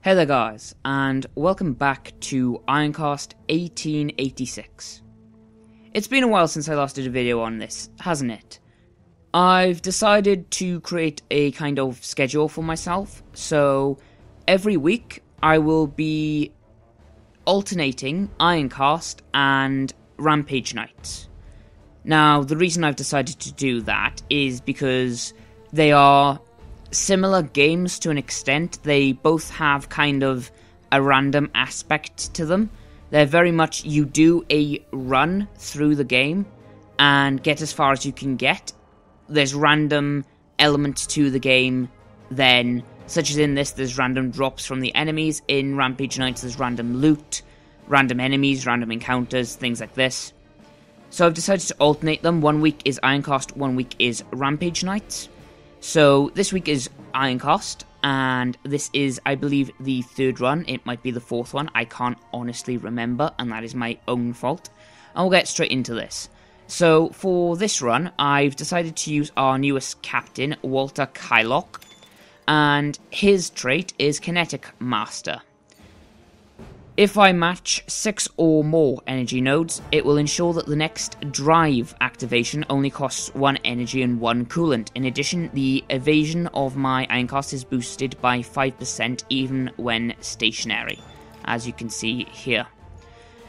Hey there guys, and welcome back to Ironcast 1886. It's been a while since I last did a video on this, hasn't it? I've decided to create a kind of schedule for myself, so every week I will be alternating Ironcast and Rampage nights. Now, the reason I've decided to do that is because they are similar games to an extent. They both have kind of a random aspect to them. They're very much, you do a run through the game and get as far as you can get. There's random elements to the game then, such as in this, there's random drops from the enemies. In Rampage Nights, there's random loot, random enemies, random encounters, things like this. So I've decided to alternate them. 1 week is Ironcast, 1 week is Rampage Nights. So this week is Ironcast, and this is, I believe, the third run. It might be the fourth one. I can't honestly remember, and that is my own fault. And we'll get straight into this. So for this run, I've decided to use our newest captain, Walter Kylock, and his trait is Kinetic Master. If I match 6 or more energy nodes, it will ensure that the next drive activation only costs 1 energy and 1 coolant. In addition, the evasion of my Ironcast is boosted by 5% even when stationary, as you can see here.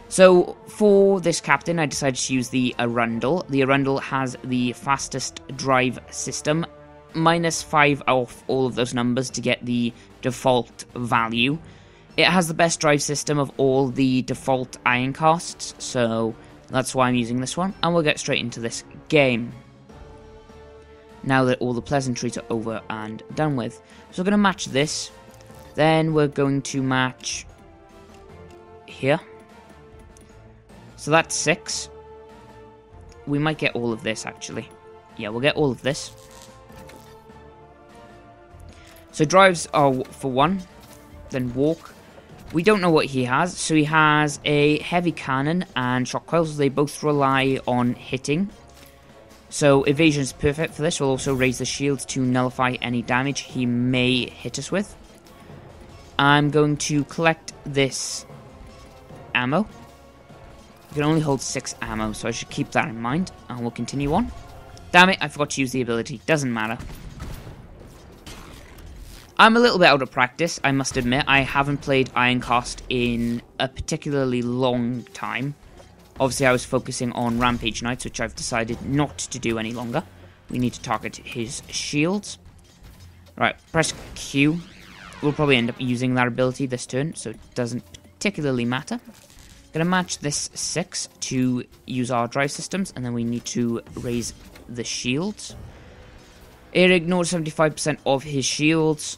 So for this captain, I decided to use the Arundel. The Arundel has the fastest drive system, -5 off all of those numbers to get the default value. It has the best drive system of all the default Ironcasts, so that's why I'm using this one, and we'll get straight into this game. Now that all the pleasantries are over and done with. So we're going to match this, then we're going to match here. So that's 6. We might get all of this, actually. Yeah, we'll get all of this. So drives are for 1, then walk. We don't know what he has, so he has a heavy cannon and shock coils. They both rely on hitting. So evasion is perfect for this. We'll also raise the shield to nullify any damage he may hit us with. I'm going to collect this ammo. You can only hold 6 ammo, so I should keep that in mind. And we'll continue on. Damn it, I forgot to use the ability. Doesn't matter. I'm a little bit out of practice, I must admit. I haven't played Ironcast in a particularly long time. Obviously, I was focusing on Rampage Nights, which I've decided not to do any longer. We need to target his shields. Right, press Q. We'll probably end up using that ability this turn, so it doesn't particularly matter. Gonna match this 6 to use our drive systems, and then we need to raise the shields. It ignores 75% of his shields.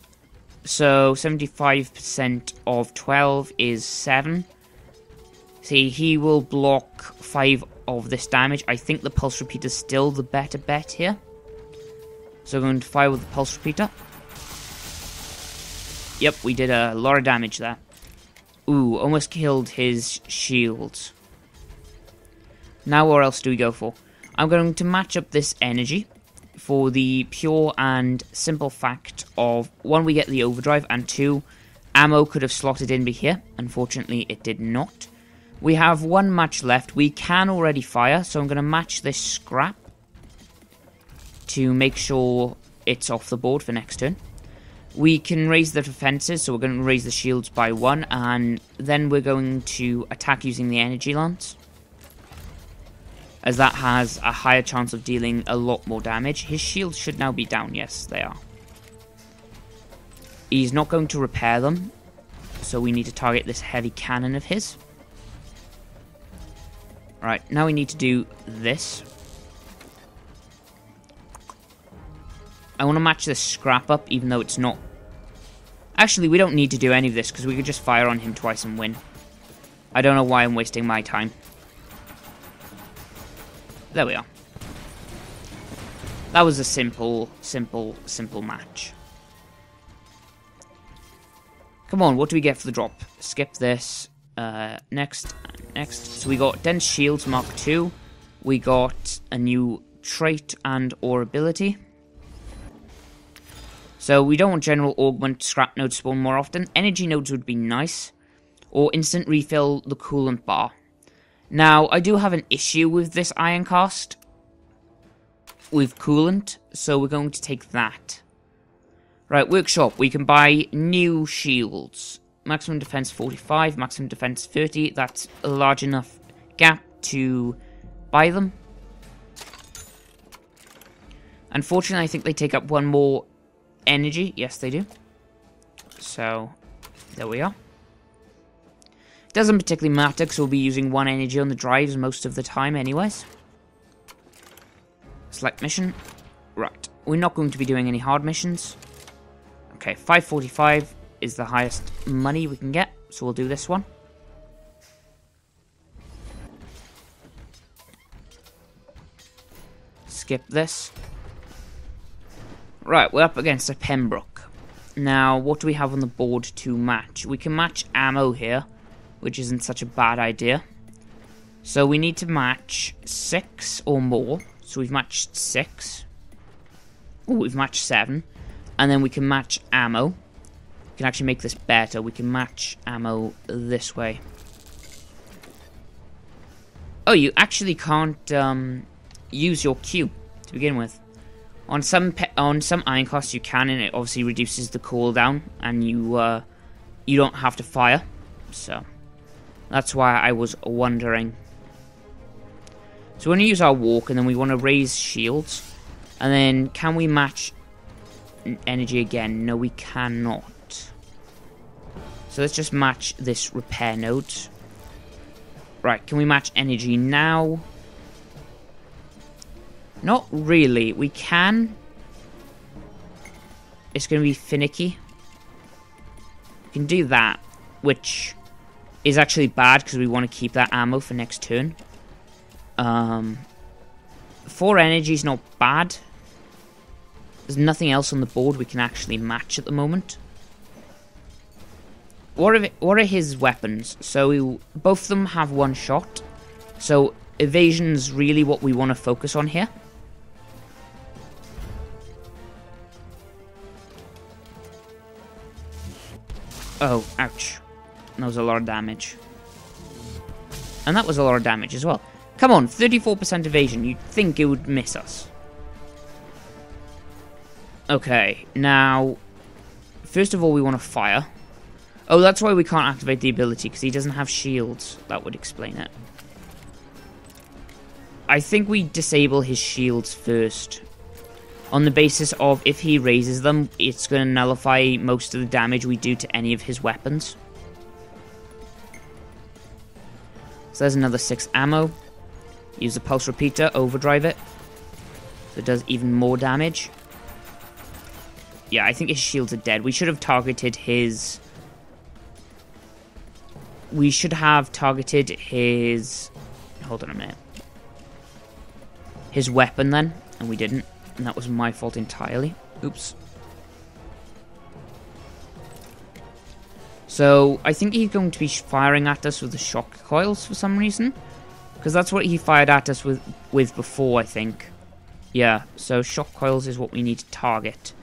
So 75% of 12 is 7. See, he will block 5 of this damage. I think the pulse repeater is still the better bet here. So we're going to fire with the pulse repeater. Yep, we did a lot of damage there. Ooh, almost killed his shields. Now where else do we go for? I'm going to match up this energy for the pure and simple fact of 1, we get the overdrive, and 2, ammo could have slotted in here. Unfortunately, it did not. We have 1 match left. We can already fire, so I'm going to match this scrap to make sure it's off the board for next turn. We can raise the defenses, so we're going to raise the shields by 1, and then we're going to attack using the energy lance, as that has a higher chance of dealing a lot more damage. His shields should now be down. Yes, they are. He's not going to repair them, so we need to target this heavy cannon of his. Right, now we need to do this. I want to match this scrap up, even though it's not... Actually, we don't need to do any of this, because we could just fire on him twice and win. I don't know why I'm wasting my time. There we are. That was a simple match. Come on, what do we get for the drop? Skip this. Next. So we got Dense Shields Mark II. We got a new trait and or ability. So we don't want general augment scrap nodes spawn more often. Energy nodes would be nice. Or instant refill the coolant bar. Now, I do have an issue with this Ironcast. With coolant, so we're going to take that. Right, workshop. We can buy new shields. Maximum defense 45, maximum defense 30. That's a large enough gap to buy them. Unfortunately, I think they take up one more energy. Yes, they do. So, there we are. Doesn't particularly matter because we'll be using one energy on the drives most of the time anyways. Select mission. Right. We're not going to be doing any hard missions. Okay, 545 is the highest money we can get, so we'll do this one. Skip this. Right, we're up against a Pembroke. Now, what do we have on the board to match? We can match ammo here, which isn't such a bad idea. So we need to match 6 or more. So we've matched 6. Oh, we've matched 7. And then we can match ammo. We can actually make this better. We can match ammo this way. Oh, you actually can't use your Q to begin with. On some Ironcasts you can, and it obviously reduces the cooldown, and you don't have to fire. So that's why I was wondering. So we're going to use our walk, and then we want to raise shields. And then, can we match energy again? No, we cannot. So let's just match this repair node. Right, can we match energy now? Not really. We can. It's going to be finicky. We can do that, which is actually bad because we want to keep that ammo for next turn. 4 energy is not bad. There's nothing else on the board we can actually match at the moment. What are his weapons? So both of them have 1 shot. So evasion's really what we want to focus on here. Oh, ouch. That was a lot of damage. And that was a lot of damage as well. Come on, 34% evasion. You'd think it would miss us. Okay, now, first of all, we want to fire. Oh, that's why we can't activate the ability, because he doesn't have shields. That would explain it. I think we disable his shields first. On the basis of, if he raises them, it's going to nullify most of the damage we do to any of his weapons. So there's another 6 ammo. Use the pulse repeater, overdrive it. So it does even more damage. Yeah, I think his shields are dead. We should have targeted his... Hold on a minute. His weapon then, and we didn't. And that was my fault entirely. Oops. So, I think he's going to be firing at us with the shock coils for some reason. Because that's what he fired at us with before, I think. Yeah, so shock coils is what we need to target.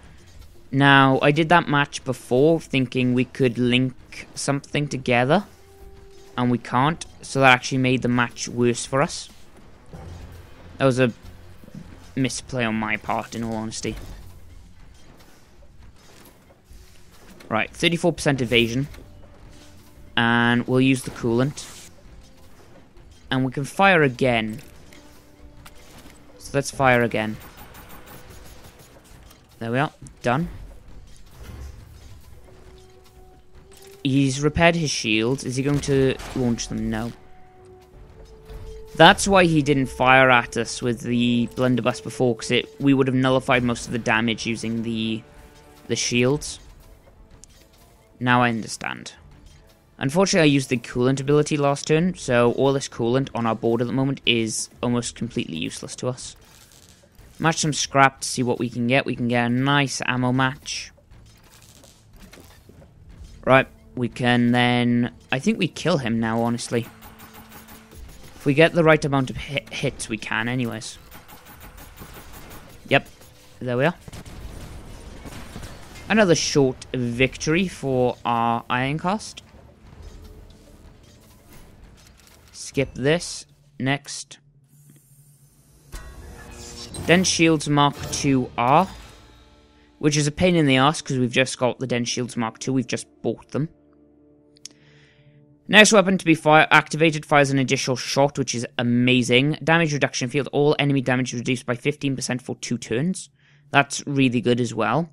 Now, I did that match before, thinking we could link something together. And we can't, so that actually made the match worse for us. That was a misplay on my part, in all honesty. Right, 34% evasion. And we'll use the coolant. And we can fire again. So let's fire again. There we are, done. He's repaired his shields. Is he going to launch them? No. That's why he didn't fire at us with the blunderbuss before, because we would have nullified most of the damage using the shields. Now I understand. Unfortunately, I used the coolant ability last turn, so all this coolant on our board at the moment is almost completely useless to us. Match some scrap to see what we can get. We can get a nice ammo match. Right, we can then... I think we kill him now, honestly. If we get the right amount of hits, we can anyways. Yep, there we are. Another short victory for our Ironcast. Skip this. Next. Dense Shields Mark II-R. Which is a pain in the ass because we've just got the Dense Shields Mark II. We've just bought them. Next weapon to be activated fires an additional shot, which is amazing. Damage reduction field. All enemy damage reduced by 15% for 2 turns. That's really good as well.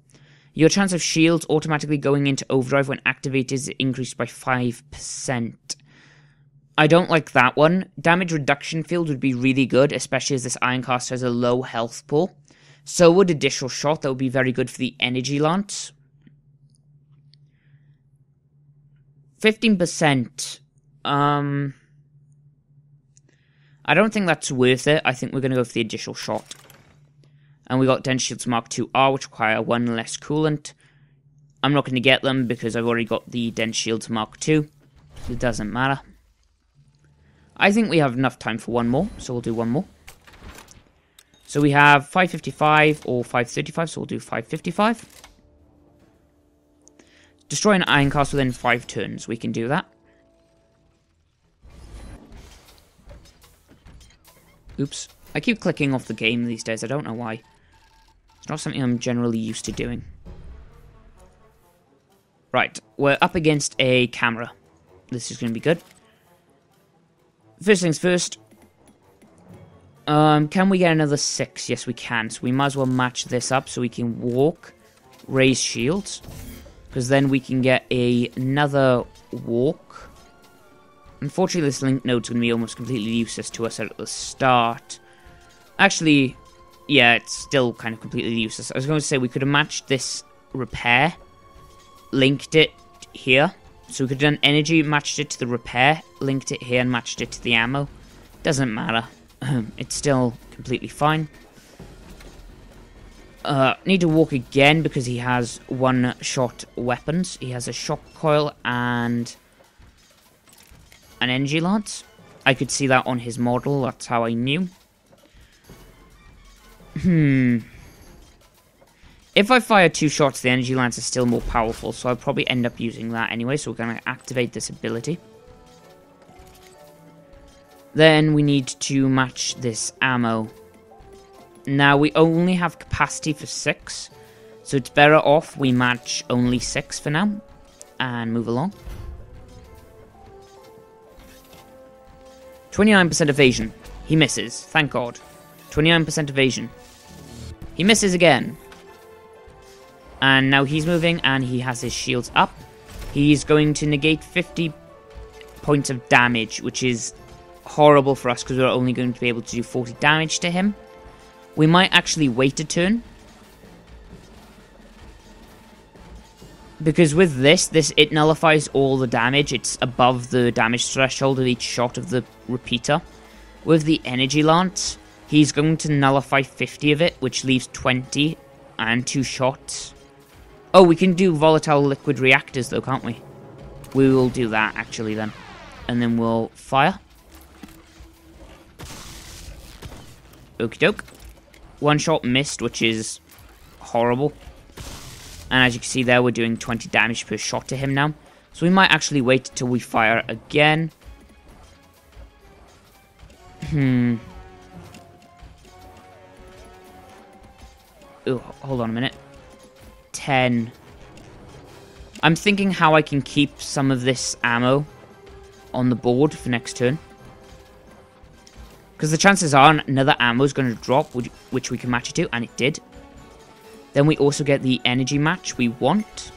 Your chance of shields automatically going into overdrive when activated is increased by 5%. I don't like that one. Damage reduction field would be really good, especially as this Ironcast has a low health pool. So would additional shot. That would be very good for the energy lance. 15%. I don't think that's worth it. I think we're going to go for the additional shot. And we got Dense Shields Mark II-R, which require 1 less coolant. I'm not going to get them because I've already got the Dense Shields Mark II. It doesn't matter. I think we have enough time for one more, so we'll do one more. So we have 555 or 535, so we'll do 555. Destroy an Ironcast within 5 turns. We can do that. Oops. I keep clicking off the game these days. I don't know why. It's not something I'm generally used to doing. Right. We're up against a camera. This is going to be good. First things first. Can we get another 6? Yes, we can. So we might as well match this up so we can walk, raise shields. Because then we can get another walk. Unfortunately, this link node's going to be almost completely useless to us at the start. Actually, yeah, it's still kind of completely useless. I was going to say we could have matched this repair, linked it here. So we could have done energy, matched it to the repair, linked it here and matched it to the ammo. Doesn't matter. It's still completely fine. Need to walk again because he has one-shot weapons. He has a shock coil and an energy lance. I could see that on his model. That's how I knew. If I fire 2 shots, the energy lance is still more powerful, so I'll probably end up using that anyway. So we're going to activate this ability. Then we need to match this ammo. Now, we only have capacity for 6, so it's better off we match only 6 for now, and move along. 29% evasion. He misses, thank God. 29% evasion. He misses again. And now he's moving, and he has his shields up. He's going to negate 50 points of damage, which is horrible for us, because we're only going to be able to do 40 damage to him. We might actually wait a turn. Because with this, it nullifies all the damage. It's above the damage threshold of each shot of the repeater. With the energy lance, he's going to nullify 50 of it, which leaves 20 and 2 shots. Oh, we can do volatile liquid reactors though, can't we? We will do that actually then. And then we'll fire. Okie doke. 1 shot missed, which is horrible. And as you can see there, we're doing 20 damage per shot to him now. So we might actually wait till we fire again. Oh, hold on a minute. 10. I'm thinking how I can keep some of this ammo on the board for next turn. Because the chances are another ammo is going to drop, which we can match it to, and it did. Then we also get the energy match we want.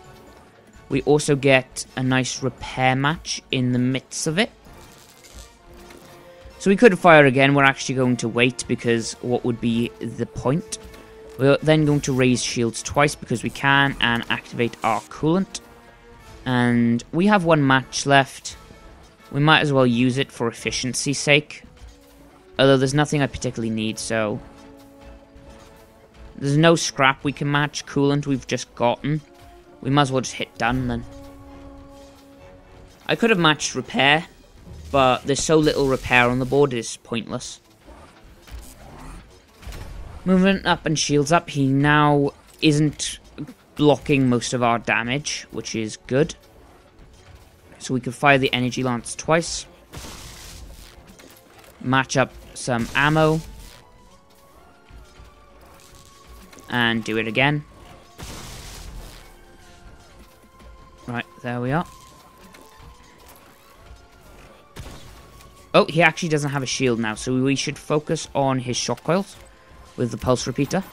We also get a nice repair match in the midst of it. So we could fire again. We're actually going to wait because what would be the point? We're then going to raise shields twice because we can and activate our coolant. And we have 1 match left. We might as well use it for efficiency's sake. Although there's nothing I particularly need, so... There's no scrap we can match. Coolant we've just gotten. We might as well just hit done then. I could have matched repair, but there's so little repair on the board, it's pointless. Movement up and shields up. He now isn't blocking most of our damage, which is good. So we can fire the energy lance twice. Match up some ammo. And do it again. Right, there we are. Oh, he actually doesn't have a shield now, so we should focus on his shock coils with the pulse repeater.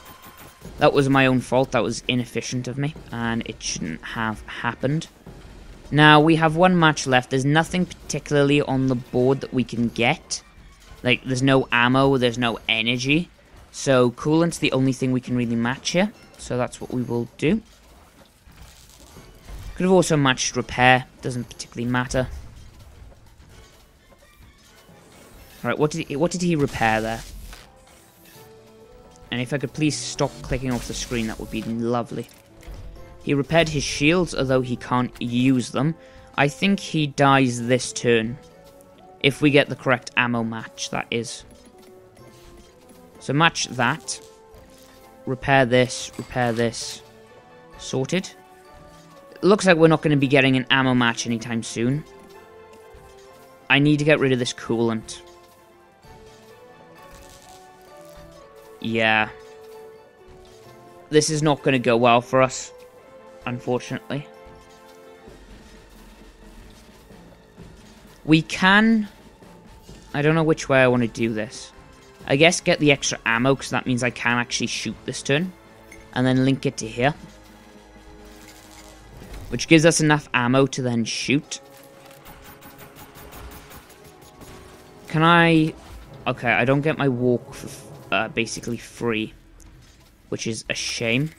That was my own fault, that was inefficient of me, and it shouldn't have happened. Now, we have one match left. There's nothing particularly on the board that we can get. Like, there's no ammo, there's no energy. So, coolant's the only thing we can really match here. So that's what we will do. Could have also matched repair, doesn't particularly matter. Alright, what did he repair there? And if I could please stop clicking off the screen, that would be lovely. He repaired his shields, although he can't use them. I think he dies this turn. If we get the correct ammo match, that is. So match that. Repair this. Sorted. Looks like we're not going to be getting an ammo match anytime soon. I need to get rid of this coolant. Yeah. This is not going to go well for us, unfortunately. We can... I don't know which way I want to do this. I guess get the extra ammo, because that means I can actually shoot this turn. And then link it to here. Which gives us enough ammo to then shoot. Can I... Okay, I don't get my walk for, basically free. Which is a shame.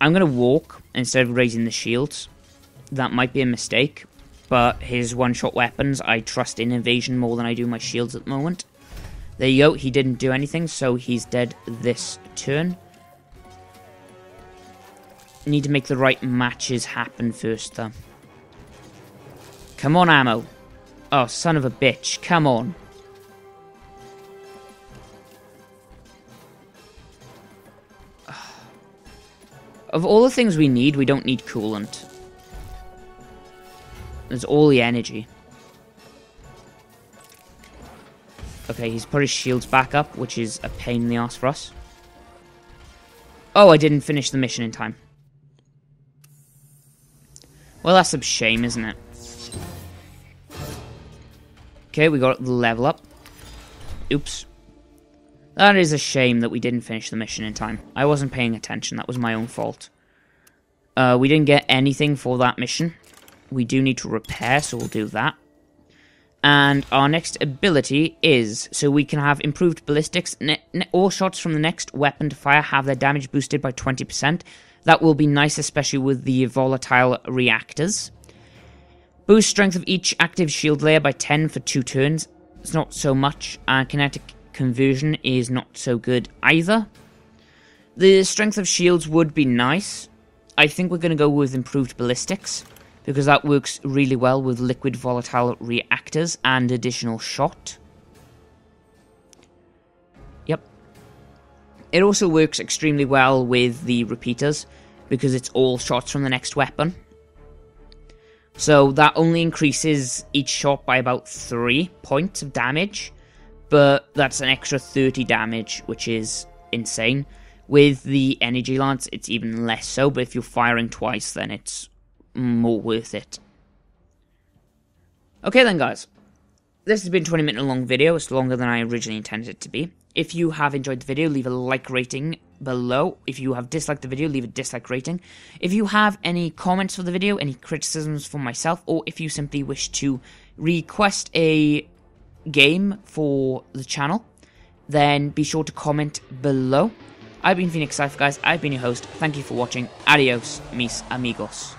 I'm going to walk instead of raising the shields. That might be a mistake. But his one-shot weapons, I trust in Evasion more than I do my shields at the moment. There you go, he didn't do anything, so he's dead this turn. Need to make the right matches happen first, though. Come on, ammo. Oh, son of a bitch, come on. Of all the things we need, we don't need coolant. There's all the energy. Okay, he's put his shields back up, which is a pain in the ass for us. Oh, I didn't finish the mission in time. Well, that's a shame, isn't it? Okay, we got the level up. Oops. That is a shame that we didn't finish the mission in time. I wasn't paying attention, that was my own fault. We didn't get anything for that mission. We do need to repair, so we'll do that. And our next ability is, so we can have improved ballistics. All shots from the next weapon to fire have their damage boosted by 20%. That will be nice, especially with the volatile reactors. Boost strength of each active shield layer by 10 for 2 turns. It's not so much. Kinetic conversion is not so good either. The strength of shields would be nice. I think we're going to go with improved ballistics, because that works really well with liquid volatile reactors and additional shot. Yep. It also works extremely well with the repeaters, because it's all shots from the next weapon. So that only increases each shot by about 3 points of damage, but that's an extra 30 damage, which is insane. With the energy lance, it's even less so, but if you're firing twice, then it's more worth it. Okay then, guys. This has been a 20-minute long video. It's longer than I originally intended it to be. If you have enjoyed the video, leave a like rating below. If you have disliked the video, leave a dislike rating. If you have any comments for the video, any criticisms for myself, or if you simply wish to request a game for the channel, then be sure to comment below. I've been Phoenix Cypher, guys. I've been your host. Thank you for watching. Adios, mis amigos.